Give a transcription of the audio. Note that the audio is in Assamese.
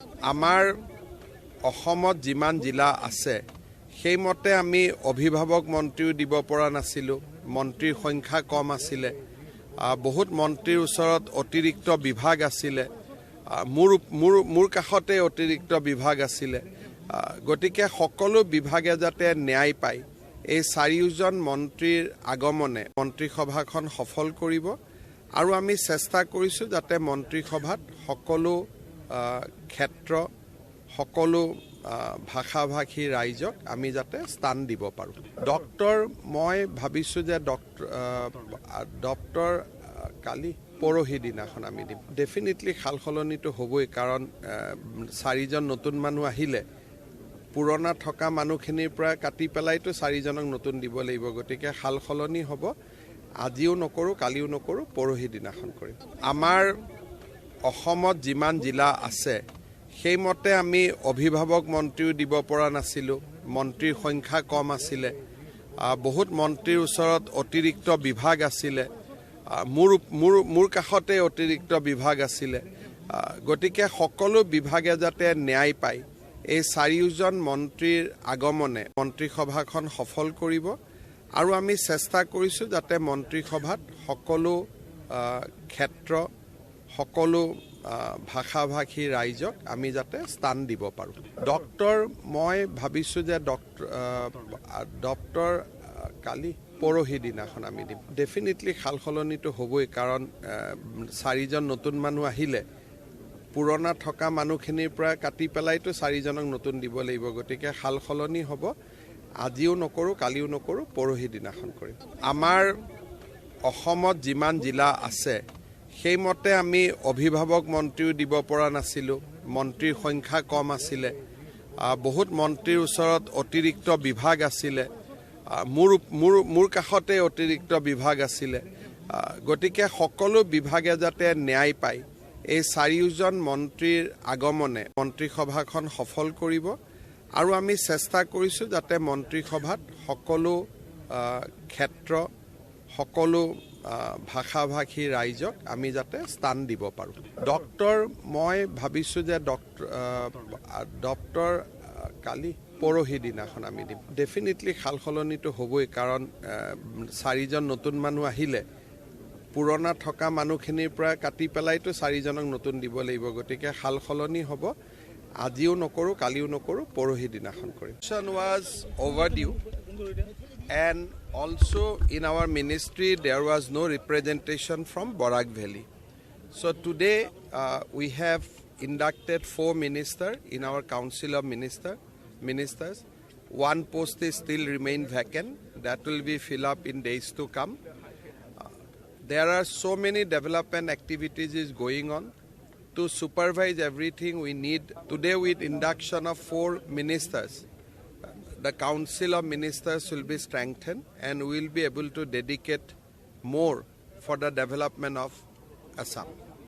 আমাৰ অসমত যিমান জিলা আছে সেইমতে আমি অভিভাৱক মন্ত্ৰীও দিব পৰা নাছিলোঁ। মন্ত্ৰীৰ সংখ্যা কম আছিলে। বহুত মন্ত্ৰীৰ ওচৰত অতিৰিক্ত বিভাগ আছিলে। মোৰ কাষতে অতিৰিক্ত বিভাগ আছিলে। গতিকে সকলো বিভাগে যাতে ন্যায় পায়, এই চাৰিওজন মন্ত্ৰীৰ আগমনে মন্ত্ৰীসভাখন সফল কৰিব আৰু আমি চেষ্টা কৰিছোঁ যাতে মন্ত্ৰীসভাত সকলো ক্ষেত্ৰ সকলো ভাষা-ভাষী ৰাইজক আমি যাতে স্থান দিব পাৰোঁ। ডক্টৰ মই ভাবিছোঁ যে ডক্টৰ কালি পৰহি দিনাখন আমি দিম। ডেফিনেটলি সাল সলনিটো হ'বই, কাৰণ চাৰিজন নতুন মানুহ আহিলে পুৰণা থকা মানুহখিনিৰ পৰা কাটি পেলাইতো চাৰিজনক নতুন দিব লাগিব। গতিকে সাল সলনি হ'ব। আজিও নকৰোঁ, কালিও নকৰোঁ, পৰহি দিনাখন কৰিম। আমাৰ অসমত যিমান জিলা আছে সেইমতে আমি অভিভাৱক মন্ত্ৰীও দিব পৰা নাছিলোঁ। মন্ত্ৰীৰ সংখ্যা কম আছিলে। বহুত মন্ত্ৰীৰ ওচৰত অতিৰিক্ত বিভাগ আছিলে। মোৰ কাষতে অতিৰিক্ত বিভাগ আছিলে। গতিকে সকলো বিভাগে যাতে ন্যায় পায়, এই চাৰিওজন মন্ত্ৰীৰ আগমনে মন্ত্ৰীসভাখন সফল কৰিব আৰু আমি চেষ্টা কৰিছোঁ যাতে মন্ত্ৰীসভাত সকলো ক্ষেত্ৰ সকলো ভাষা-ভাষী ৰাইজক আমি যাতে স্থান দিব পাৰোঁ। ডক্টৰ মই ভাবিছোঁ যে ডক্টৰ কালি পৰহি দিনাখন আমি দিম। ডেফিনেটলি সাল সলনিটো হ'বই, কাৰণ চাৰিজন নতুন মানুহ আহিলে পুৰণা থকা মানুহখিনিৰ পৰা কাটি পেলাইতো চাৰিজনক নতুন দিব লাগিব। গতিকে সাল সলনি হ'ব। আজিও নকৰোঁ, কালিও নকৰোঁ, পৰহি দিনাখন কৰিম। আমাৰ অসমত যিমান জিলা আছে সেইমতে আমি অভিভাৱক মন্ত্ৰীও দিব পৰা নাছিলোঁ। মন্ত্ৰীৰ সংখ্যা কম আছিলে। বহুত মন্ত্ৰীৰ ওচৰত অতিৰিক্ত বিভাগ আছিলে। মোৰ কাষতে অতিৰিক্ত বিভাগ আছিলে। গতিকে সকলো বিভাগে যাতে ন্যায় পায়, এই চাৰিওজন মন্ত্ৰীৰ আগমনে মন্ত্ৰীসভাখন সফল কৰিব আৰু আমি চেষ্টা কৰিছোঁ যাতে মন্ত্ৰীসভাত সকলো ক্ষেত্ৰ সকলো ভাষা-ভাষী ৰাইজক আমি যাতে স্থান দিব পাৰোঁ। ডক্টৰ মই ভাবিছোঁ যে ডক্টৰ কালি পৰহি দিনাখন আমি দিম। ডেফিনেটলি সাল সলনিটো হ'বই, কাৰণ চাৰিজন নতুন মানুহ আহিলে পুৰণা থকা মানুহখিনিৰ পৰা কাটি পেলাইতো চাৰিজনক নতুন দিব লাগিব। গতিকে সাল সলনি হ'ব। আজিও নকৰোঁ, কালিও নকৰোঁ, পৰহি দিনাখন কৰিম। Election was overdue, and also in our ministry there was no representation from Barak Valley. So today we have inducted 4 ministers in our Council of Ministers. One post is still remain vacant. That will be filled up in days to come. There are so many development activities is going on. To supervise everything we need, today with induction of 4 ministers, the Council of Ministers will be strengthened and we will be able to dedicate more for the development of Assam.